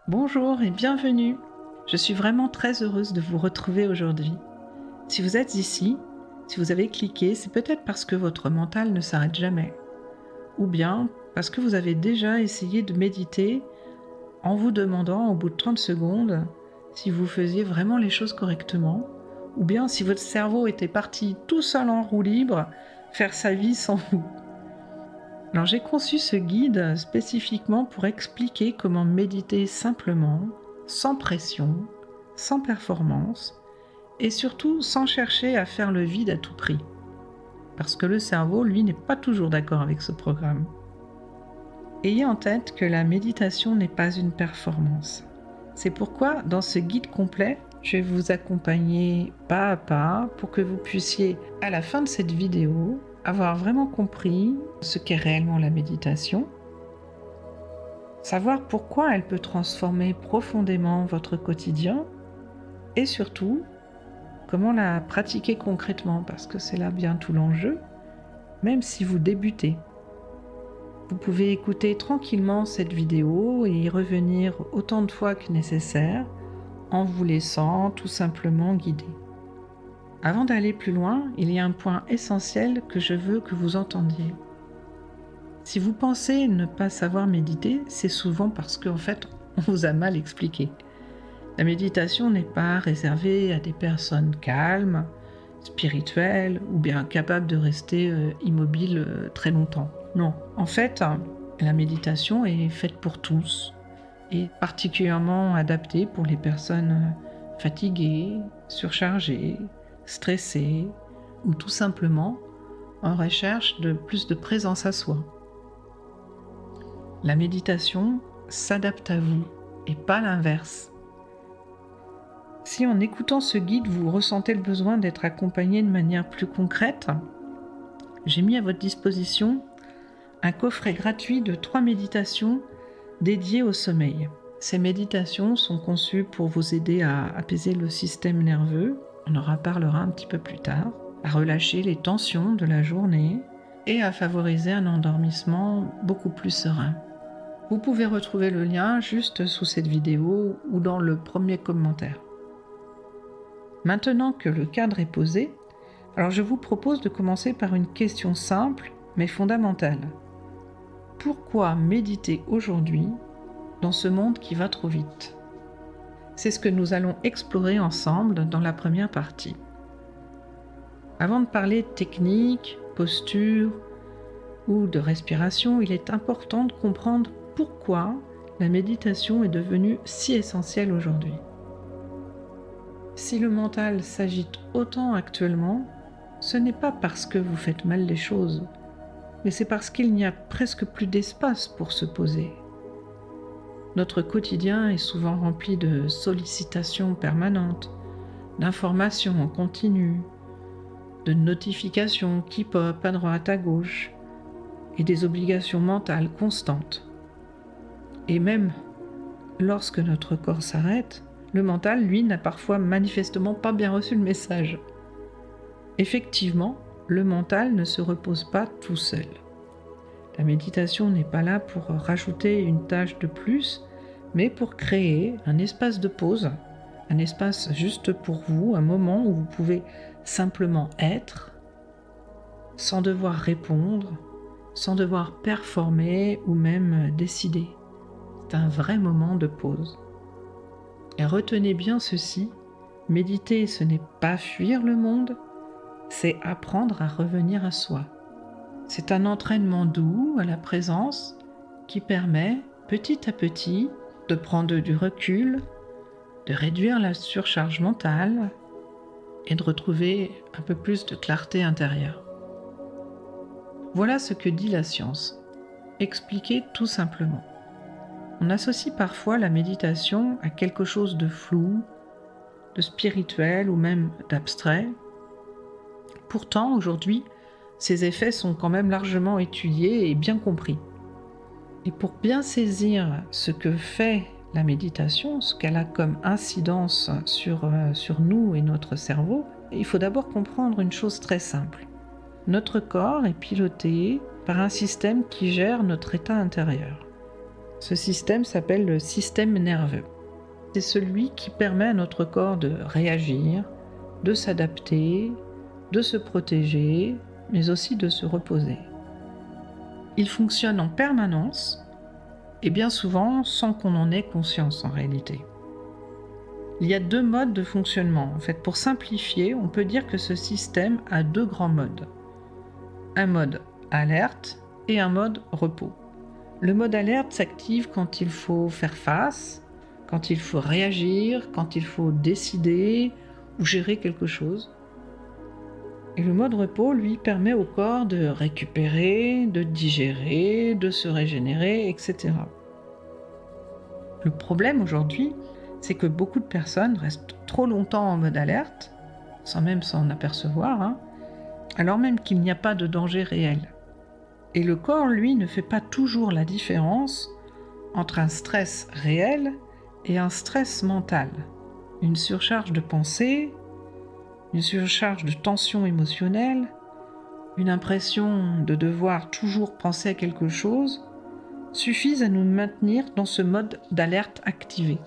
Bonjour et bienvenue. Je suis vraiment très heureuse de vous retrouver aujourd'hui. Si vous êtes ici, si vous avez cliqué, c'est peut-être parce que votre mental ne s'arrête jamais. Ou bien parce que vous avez déjà essayé de méditer en vous demandant au bout de 30 secondes si vous faisiez vraiment les choses correctement. Ou bien si votre cerveau était parti tout seul en roue libre faire sa vie sans vous. Alors j'ai conçu ce guide spécifiquement pour expliquer comment méditer simplement, sans pression, sans performance, et surtout sans chercher à faire le vide à tout prix. Parce que le cerveau, lui, n'est pas toujours d'accord avec ce programme. Ayez en tête que la méditation n'est pas une performance. C'est pourquoi, dans ce guide complet, je vais vous accompagner pas à pas pour que vous puissiez, à la fin de cette vidéo, avoir vraiment compris ce qu'est réellement la méditation, savoir pourquoi elle peut transformer profondément votre quotidien et surtout, comment la pratiquer concrètement, parce que c'est là bien tout l'enjeu, même si vous débutez. Vous pouvez écouter tranquillement cette vidéo et y revenir autant de fois que nécessaire en vous laissant tout simplement guider. Avant d'aller plus loin, il y a un point essentiel que je veux que vous entendiez. Si vous pensez ne pas savoir méditer, c'est souvent parce qu'en fait, on vous a mal expliqué. La méditation n'est pas réservée à des personnes calmes, spirituelles ou bien capables de rester immobiles très longtemps. Non, en fait, la méditation est faite pour tous et particulièrement adaptée pour les personnes fatiguées, surchargées, stressées ou tout simplement en recherche de plus de présence à soi. La méditation s'adapte à vous et pas l'inverse. Si en écoutant ce guide, vous ressentez le besoin d'être accompagné de manière plus concrète, j'ai mis à votre disposition un coffret gratuit de 3 méditations dédiées au sommeil. Ces méditations sont conçues pour vous aider à apaiser le système nerveux, on en reparlera un petit peu plus tard, à relâcher les tensions de la journée et à favoriser un endormissement beaucoup plus serein. Vous pouvez retrouver le lien juste sous cette vidéo ou dans le premier commentaire. Maintenant que le cadre est posé, alors je vous propose de commencer par une question simple mais fondamentale. Pourquoi méditer aujourd'hui dans ce monde qui va trop vite ? C'est ce que nous allons explorer ensemble dans la première partie. Avant de parler de technique, posture ou de respiration, il est important de comprendre pourquoi la méditation est devenue si essentielle aujourd'hui. Si le mental s'agite autant actuellement, ce n'est pas parce que vous faites mal les choses, mais c'est parce qu'il n'y a presque plus d'espace pour se poser. Notre quotidien est souvent rempli de sollicitations permanentes, d'informations en continu, de notifications qui pop à droite à gauche et des obligations mentales constantes. Et même lorsque notre corps s'arrête, le mental, lui, n'a parfois manifestement pas bien reçu le message. Effectivement, le mental ne se repose pas tout seul. La méditation n'est pas là pour rajouter une tâche de plus, mais pour créer un espace de pause, un espace juste pour vous, un moment où vous pouvez simplement être, sans devoir répondre, sans devoir performer ou même décider. C'est un vrai moment de pause. Et retenez bien ceci, méditer, ce n'est pas fuir le monde, c'est apprendre à revenir à soi. C'est un entraînement doux à la présence qui permet, petit à petit, de prendre du recul, de réduire la surcharge mentale et de retrouver un peu plus de clarté intérieure. Voilà ce que dit la science. Expliquer tout simplement. On associe parfois la méditation à quelque chose de flou, de spirituel ou même d'abstrait. Pourtant, aujourd'hui, ces effets sont quand même largement étudiés et bien compris. Et pour bien saisir ce que fait la méditation, ce qu'elle a comme incidence sur nous et notre cerveau, il faut d'abord comprendre une chose très simple. Notre corps est piloté par un système qui gère notre état intérieur. Ce système s'appelle le système nerveux. C'est celui qui permet à notre corps de réagir, de s'adapter, de se protéger, mais aussi de se reposer. Il fonctionne en permanence et bien souvent sans qu'on en ait conscience en réalité. Il y a 2 modes de fonctionnement. En fait, pour simplifier, on peut dire que ce système a 2 grands modes. Un mode alerte et un mode repos. Le mode alerte s'active quand il faut faire face, quand il faut réagir, quand il faut décider ou gérer quelque chose. Et le mode repos, lui, permet au corps de récupérer, de digérer, de se régénérer, etc. Le problème aujourd'hui, c'est que beaucoup de personnes restent trop longtemps en mode alerte, sans même s'en apercevoir, alors même qu'il n'y a pas de danger réel. Et le corps, lui, ne fait pas toujours la différence entre un stress réel et un stress mental. Une surcharge de pensée, une surcharge de tension émotionnelle, une impression de devoir toujours penser à quelque chose, suffisent à nous maintenir dans ce mode d'alerte activé.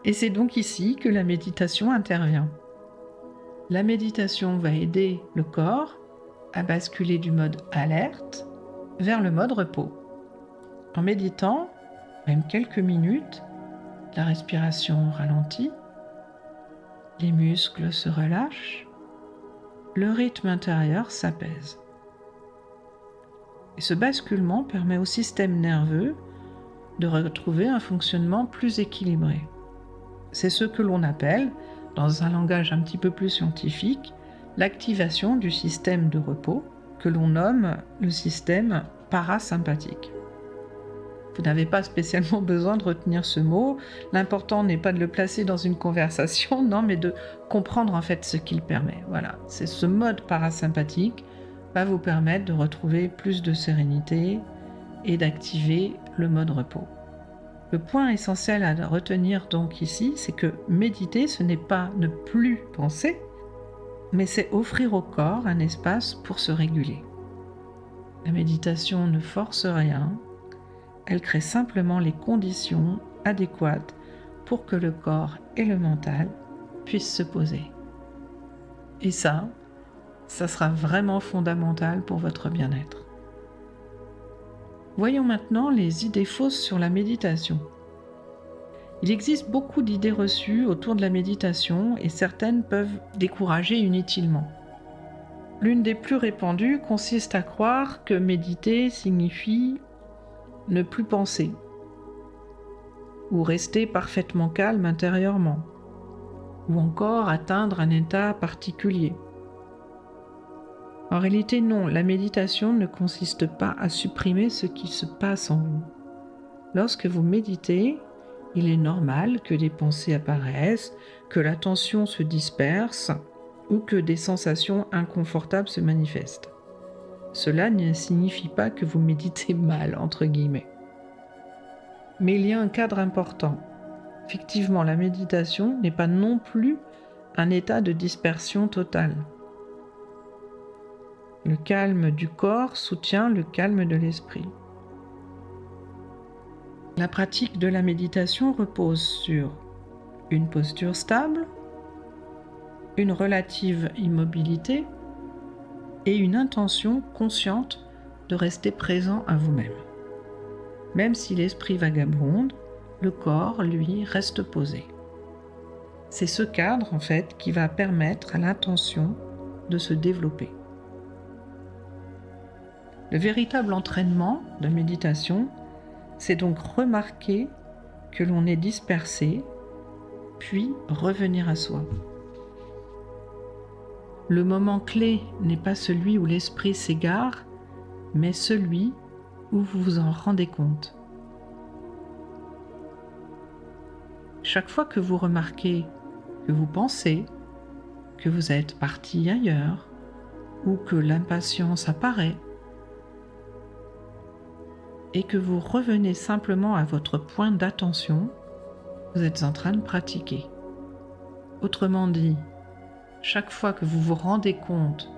Et c'est donc ici que la méditation intervient. La méditation va aider le corps à basculer du mode alerte vers le mode repos. En méditant, même quelques minutes, la respiration ralentit, les muscles se relâchent, le rythme intérieur s'apaise. Et ce basculement permet au système nerveux de retrouver un fonctionnement plus équilibré. C'est ce que l'on appelle, dans un langage un petit peu plus scientifique, l'activation du système de repos, que l'on nomme le système parasympathique. Vous n'avez pas spécialement besoin de retenir ce mot, l'important n'est pas de le placer dans une conversation, non, mais de comprendre en fait ce qu'il permet. Voilà, c'est ce mode parasympathique va vous permettre de retrouver plus de sérénité et d'activer le mode repos. Le point essentiel à retenir donc ici, c'est que méditer, ce n'est pas ne plus penser, mais c'est offrir au corps un espace pour se réguler. La méditation ne force rien, elle crée simplement les conditions adéquates pour que le corps et le mental puissent se poser. Et ça sera vraiment fondamental pour votre bien-être. Voyons maintenant les idées fausses sur la méditation. Il existe beaucoup d'idées reçues autour de la méditation et certaines peuvent décourager inutilement. L'une des plus répandues consiste à croire que méditer signifie ne plus penser ou rester parfaitement calme intérieurement ou encore atteindre un état particulier. En réalité, non, la méditation ne consiste pas à supprimer ce qui se passe en vous. Lorsque vous méditez, il est normal que des pensées apparaissent, que l'attention se disperse ou que des sensations inconfortables se manifestent. Cela ne signifie pas que vous méditez mal, entre guillemets. Mais il y a un cadre important. Effectivement, la méditation n'est pas non plus un état de dispersion totale. Le calme du corps soutient le calme de l'esprit. La pratique de la méditation repose sur une posture stable, une relative immobilité et une intention consciente de rester présent à vous-même. Même si l'esprit vagabonde, le corps, lui, reste posé. C'est ce cadre, en fait, qui va permettre à l'intention de se développer. Le véritable entraînement de méditation, c'est donc remarquer que l'on est dispersé, puis revenir à soi. Le moment clé n'est pas celui où l'esprit s'égare, mais celui où vous vous en rendez compte. Chaque fois que vous remarquez que vous pensez, que vous êtes parti ailleurs, ou que l'impatience apparaît, et que vous revenez simplement à votre point d'attention, vous êtes en train de pratiquer. Autrement dit, chaque fois que vous vous rendez compte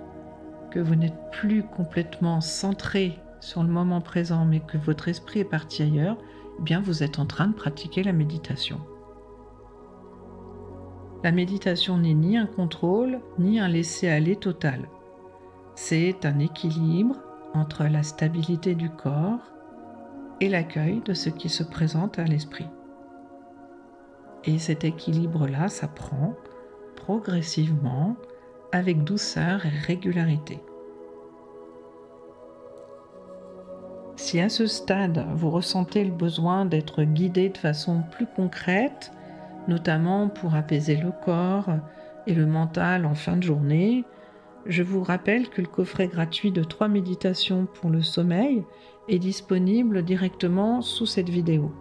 que vous n'êtes plus complètement centré sur le moment présent mais que votre esprit est parti ailleurs, eh bien vous êtes en train de pratiquer la méditation. La méditation n'est ni un contrôle, ni un laisser-aller total. C'est un équilibre entre la stabilité du corps et l'accueil de ce qui se présente à l'esprit. Et cet équilibre-là s'apprend progressivement, avec douceur et régularité. Si à ce stade, vous ressentez le besoin d'être guidé de façon plus concrète, notamment pour apaiser le corps et le mental en fin de journée, je vous rappelle que le coffret gratuit de 3 méditations pour le sommeil est disponible directement sous cette vidéo.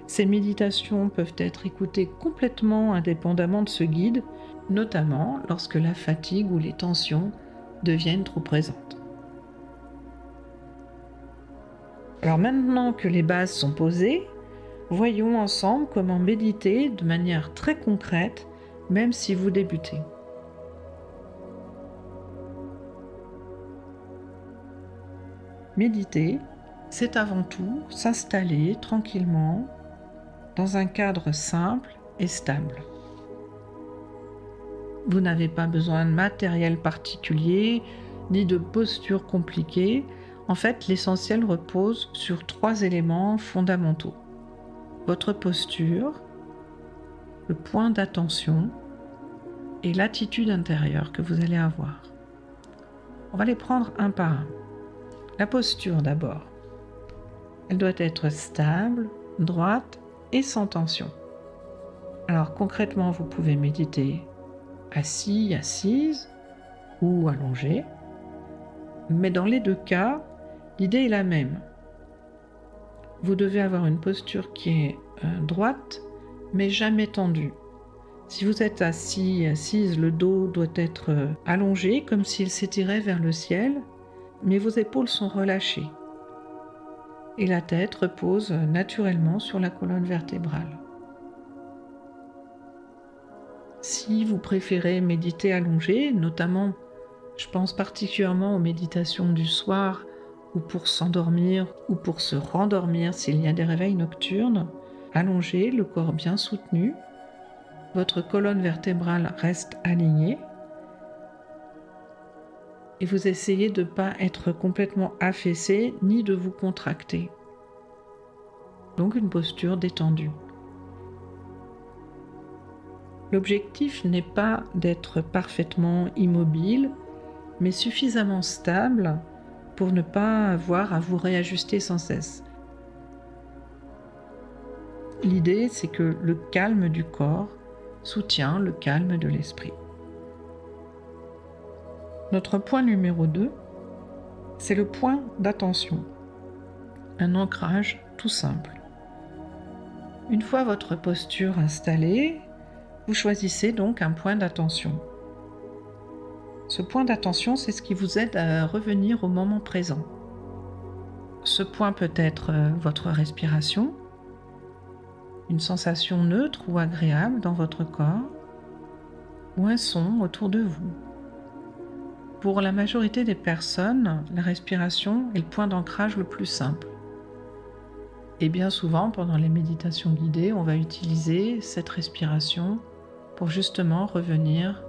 Ces méditations peuvent être écoutées complètement indépendamment de ce guide, notamment lorsque la fatigue ou les tensions deviennent trop présentes. Alors maintenant que les bases sont posées, voyons ensemble comment méditer de manière très concrète, même si vous débutez. Méditer, c'est avant tout s'installer tranquillement dans un cadre simple et stable. Vous n'avez pas besoin de matériel particulier, ni de posture compliquée. En fait, l'essentiel repose sur 3 éléments fondamentaux. Votre posture, le point d'attention et l'attitude intérieure que vous allez avoir. On va les prendre un par un. La posture d'abord. Elle doit être stable, droite et sans tension. Alors concrètement, vous pouvez méditer assis, assise ou allongé. Mais dans les 2 cas, l'idée est la même. Vous devez avoir une posture qui est droite, mais jamais tendue. Si vous êtes assis, assise, le dos doit être allongé, comme s'il s'étirait vers le ciel, mais vos épaules sont relâchées. Et la tête repose naturellement sur la colonne vertébrale. Si vous préférez méditer allongé, notamment, je pense particulièrement aux méditations du soir ou pour s'endormir ou pour se rendormir s'il y a des réveils nocturnes, allongé, le corps bien soutenu, votre colonne vertébrale reste alignée et vous essayez de ne pas être complètement affaissé ni de vous contracter. Donc une posture détendue. L'objectif n'est pas d'être parfaitement immobile, mais suffisamment stable pour ne pas avoir à vous réajuster sans cesse. L'idée, c'est que le calme du corps soutient le calme de l'esprit. Notre point numéro 2, c'est le point d'attention. Un ancrage tout simple. Une fois votre posture installée, vous choisissez donc un point d'attention. Ce point d'attention, c'est ce qui vous aide à revenir au moment présent. Ce point peut être votre respiration, une sensation neutre ou agréable dans votre corps, ou un son autour de vous. Pour la majorité des personnes, la respiration est le point d'ancrage le plus simple. Et bien souvent, pendant les méditations guidées, on va utiliser cette respiration pour justement revenir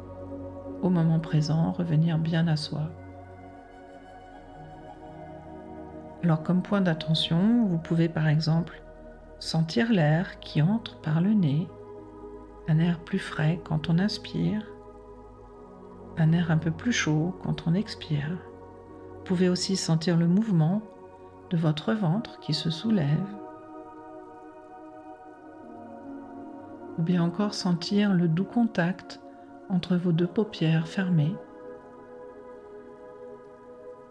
au moment présent, revenir bien à soi. Alors comme point d'attention, vous pouvez par exemple sentir l'air qui entre par le nez, un air plus frais quand on inspire, un air un peu plus chaud quand on expire. Vous pouvez aussi sentir le mouvement de votre ventre qui se soulève, ou bien encore sentir le doux contact entre vos 2 paupières fermées.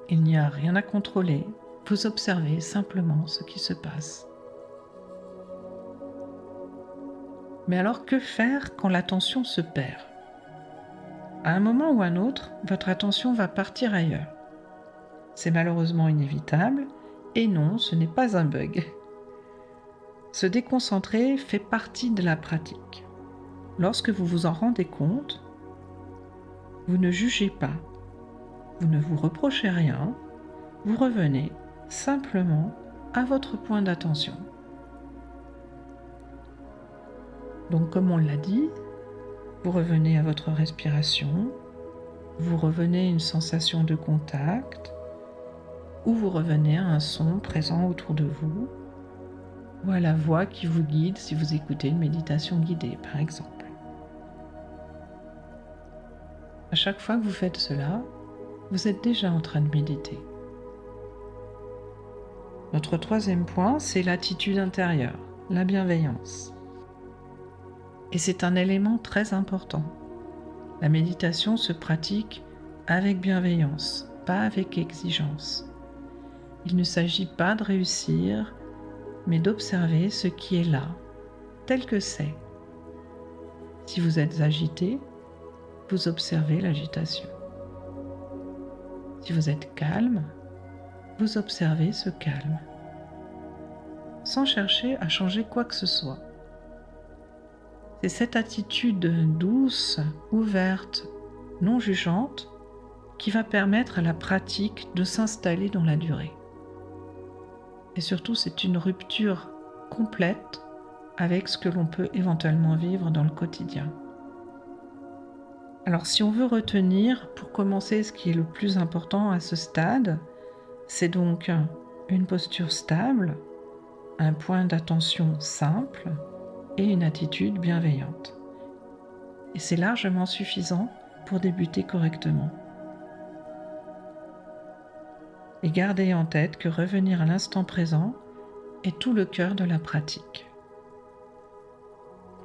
Il n'y a rien à contrôler, vous observez simplement ce qui se passe. Mais alors que faire quand l'attention se perd ? À un moment ou un autre, votre attention va partir ailleurs. C'est malheureusement inévitable, et non, ce n'est pas un bug. Se déconcentrer fait partie de la pratique. Lorsque vous vous en rendez compte, vous ne jugez pas, vous ne vous reprochez rien, vous revenez simplement à votre point d'attention. Donc comme on l'a dit, vous revenez à votre respiration, vous revenez à une sensation de contact, ou vous revenez à un son présent autour de vous, ou à la voix qui vous guide si vous écoutez une méditation guidée par exemple. À chaque fois que vous faites cela, vous êtes déjà en train de méditer. Notre troisième point, c'est l'attitude intérieure, la bienveillance. Et c'est un élément très important. La méditation se pratique avec bienveillance, pas avec exigence. Il ne s'agit pas de réussir, mais d'observer ce qui est là, tel que c'est. Si vous êtes agité, vous observez l'agitation. Si vous êtes calme, vous observez ce calme, sans chercher à changer quoi que ce soit. C'est cette attitude douce, ouverte, non jugeante, qui va permettre à la pratique de s'installer dans la durée. Et surtout, c'est une rupture complète avec ce que l'on peut éventuellement vivre dans le quotidien. Alors, si on veut retenir, pour commencer, ce qui est le plus important à ce stade, c'est donc une posture stable, un point d'attention simple et une attitude bienveillante. Et c'est largement suffisant pour débuter correctement. Et gardez en tête que revenir à l'instant présent est tout le cœur de la pratique.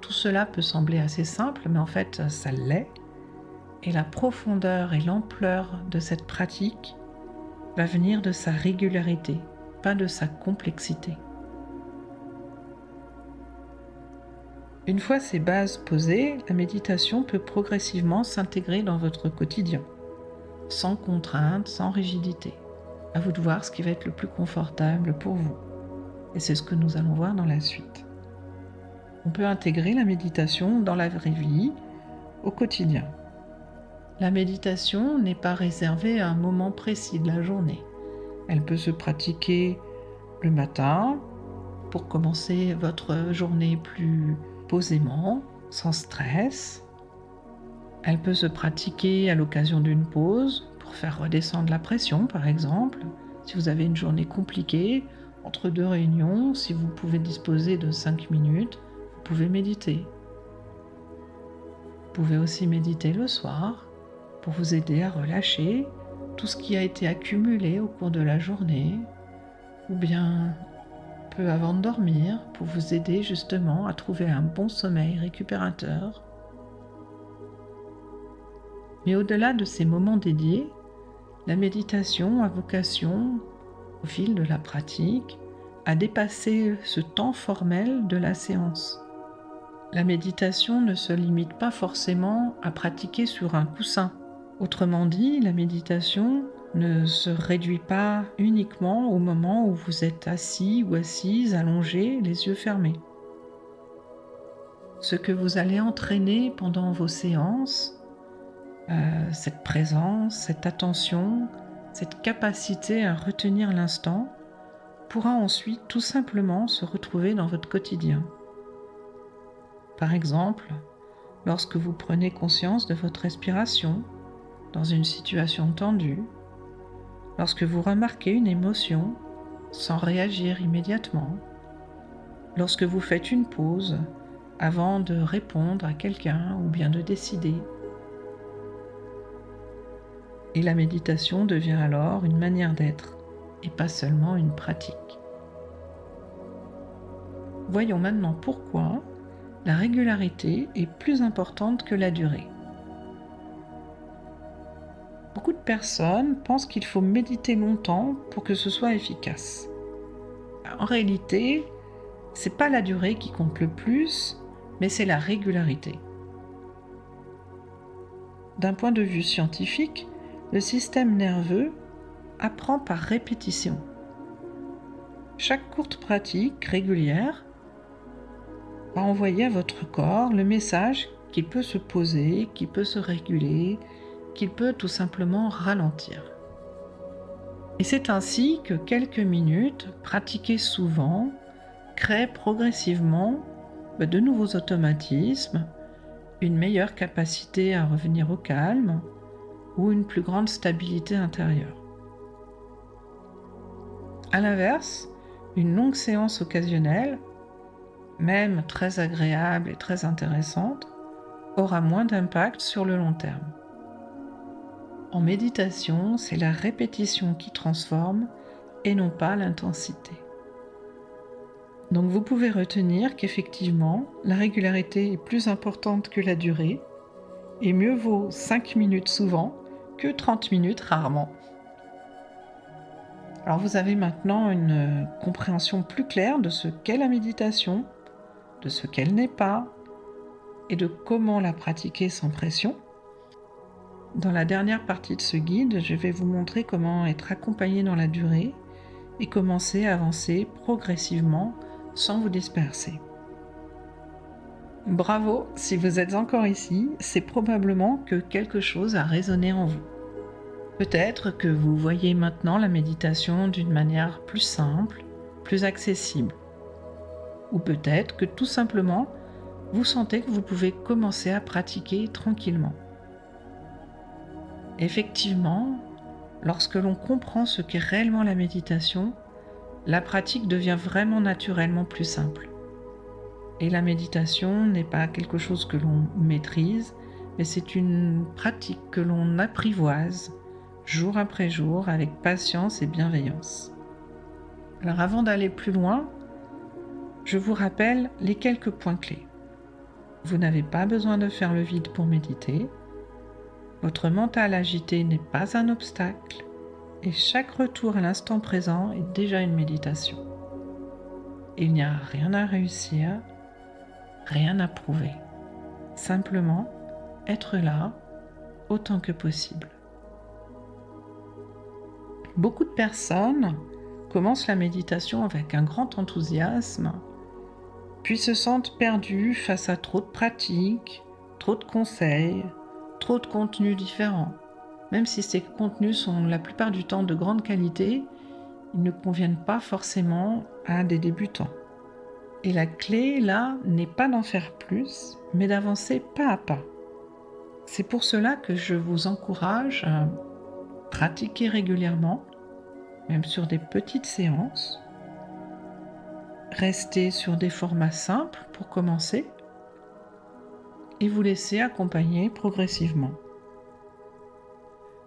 Tout cela peut sembler assez simple, mais en fait, ça l'est. Et la profondeur et l'ampleur de cette pratique va venir de sa régularité, pas de sa complexité. Une fois ces bases posées, la méditation peut progressivement s'intégrer dans votre quotidien, sans contrainte, sans rigidité. À vous de voir ce qui va être le plus confortable pour vous. Et c'est ce que nous allons voir dans la suite. On peut intégrer la méditation dans la vraie vie, au quotidien. La méditation n'est pas réservée à un moment précis de la journée. Elle peut se pratiquer le matin pour commencer votre journée plus posément, sans stress. Elle peut se pratiquer à l'occasion d'une pause pour faire redescendre la pression, par exemple. Si vous avez une journée compliquée, entre deux réunions, si vous pouvez disposer de 5 minutes, vous pouvez méditer. Vous pouvez aussi méditer le soir pour vous aider à relâcher tout ce qui a été accumulé au cours de la journée, ou bien peu avant de dormir pour vous aider justement à trouver un bon sommeil récupérateur. Mais au-delà de ces moments dédiés, la méditation a vocation, au fil de la pratique, à dépasser ce temps formel de la séance. La méditation ne se limite pas forcément à pratiquer sur un coussin. Autrement dit, la méditation ne se réduit pas uniquement au moment où vous êtes assis ou assise, allongé, les yeux fermés. Ce que vous allez entraîner pendant vos séances, cette présence, cette attention, cette capacité à retenir l'instant, pourra ensuite tout simplement se retrouver dans votre quotidien. Par exemple, lorsque vous prenez conscience de votre respiration dans une situation tendue, lorsque vous remarquez une émotion sans réagir immédiatement, lorsque vous faites une pause avant de répondre à quelqu'un ou bien de décider. Et la méditation devient alors une manière d'être et pas seulement une pratique. Voyons maintenant pourquoi la régularité est plus importante que la durée. Beaucoup de personnes pensent qu'il faut méditer longtemps pour que ce soit efficace. En réalité, c'est pas la durée qui compte le plus, mais c'est la régularité. D'un point de vue scientifique, le système nerveux apprend par répétition. Chaque courte pratique régulière va envoyer à votre corps le message qu'il peut se poser, qu'il peut se réguler, qu'il peut tout simplement ralentir. Et c'est ainsi que quelques minutes, pratiquées souvent, créent progressivement de nouveaux automatismes, une meilleure capacité à revenir au calme ou une plus grande stabilité intérieure. À l'inverse, une longue séance occasionnelle, même très agréable et très intéressante, aura moins d'impact sur le long terme. En méditation, c'est la répétition qui transforme et non pas l'intensité. Donc vous pouvez retenir qu'effectivement, la régularité est plus importante que la durée, et mieux vaut 5 minutes souvent que 30 minutes rarement. Alors vous avez maintenant une compréhension plus claire de ce qu'est la méditation, de ce qu'elle n'est pas, et de comment la pratiquer sans pression. Dans la dernière partie de ce guide, je vais vous montrer comment être accompagné dans la durée et commencer à avancer progressivement sans vous disperser. Bravo, si vous êtes encore ici, c'est probablement que quelque chose a résonné en vous. Peut-être que vous voyez maintenant la méditation d'une manière plus simple, plus accessible. Ou peut-être que tout simplement, vous sentez que vous pouvez commencer à pratiquer tranquillement. Effectivement, lorsque l'on comprend ce qu'est réellement la méditation, la pratique devient vraiment naturellement plus simple. Et la méditation n'est pas quelque chose que l'on maîtrise, mais c'est une pratique que l'on apprivoise jour après jour avec patience et bienveillance. Alors avant d'aller plus loin, je vous rappelle les quelques points clés. Vous n'avez pas besoin de faire le vide pour méditer. Votre mental agité n'est pas un obstacle et chaque retour à l'instant présent est déjà une méditation. Il n'y a rien à réussir, rien à prouver. Simplement être là autant que possible. Beaucoup de personnes commencent la méditation avec un grand enthousiasme, puis se sentent perdues face à trop de pratiques, trop de conseils, trop de contenus différents. Même si ces contenus sont la plupart du temps de grande qualité, ils ne conviennent pas forcément à des débutants. Et la clé, là, n'est pas d'en faire plus, mais d'avancer pas à pas. C'est pour cela que je vous encourage à pratiquer régulièrement, même sur des petites séances. Restez sur des formats simples pour commencer et vous laisser accompagner progressivement.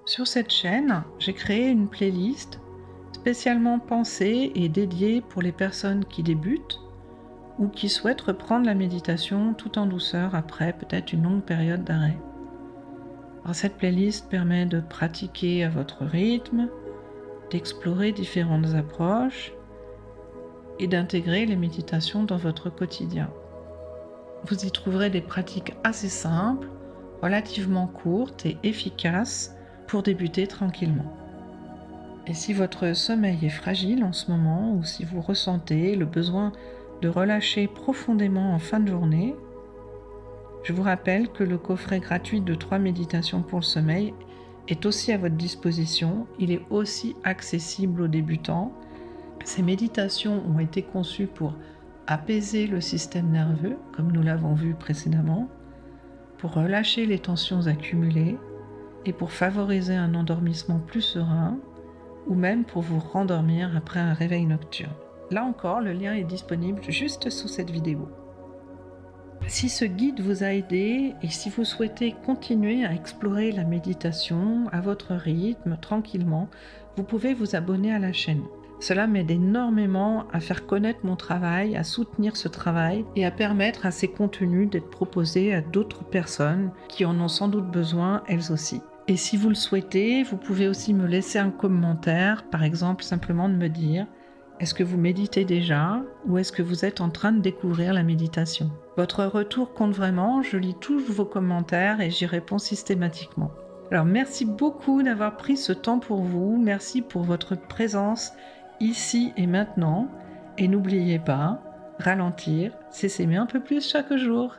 Sur cette chaîne, j'ai créé une playlist spécialement pensée et dédiée pour les personnes qui débutent ou qui souhaitent reprendre la méditation tout en douceur après peut-être une longue période d'arrêt. Alors, cette playlist permet de pratiquer à votre rythme, d'explorer différentes approches et d'intégrer les méditations dans votre quotidien. Vous y trouverez des pratiques assez simples, relativement courtes et efficaces pour débuter tranquillement. Et si votre sommeil est fragile en ce moment ou si vous ressentez le besoin de relâcher profondément en fin de journée, je vous rappelle que le coffret gratuit de 3 méditations pour le sommeil est aussi à votre disposition. Il est aussi accessible aux débutants. Ces méditations ont été conçues pour apaiser le système nerveux, comme nous l'avons vu précédemment, pour relâcher les tensions accumulées et pour favoriser un endormissement plus serein ou même pour vous rendormir après un réveil nocturne. Là encore, le lien est disponible juste sous cette vidéo. Si ce guide vous a aidé et si vous souhaitez continuer à explorer la méditation à votre rythme, tranquillement, vous pouvez vous abonner à la chaîne. Cela m'aide énormément à faire connaître mon travail, à soutenir ce travail et à permettre à ces contenus d'être proposés à d'autres personnes qui en ont sans doute besoin elles aussi. Et si vous le souhaitez, vous pouvez aussi me laisser un commentaire, par exemple simplement de me dire: est-ce que vous méditez déjà ou est-ce que vous êtes en train de découvrir la méditation? Votre retour compte vraiment, je lis tous vos commentaires et j'y réponds systématiquement. Alors merci beaucoup d'avoir pris ce temps pour vous, merci pour votre présence ici et maintenant et n'oubliez pas, ralentir, c'est s'aimer un peu plus chaque jour.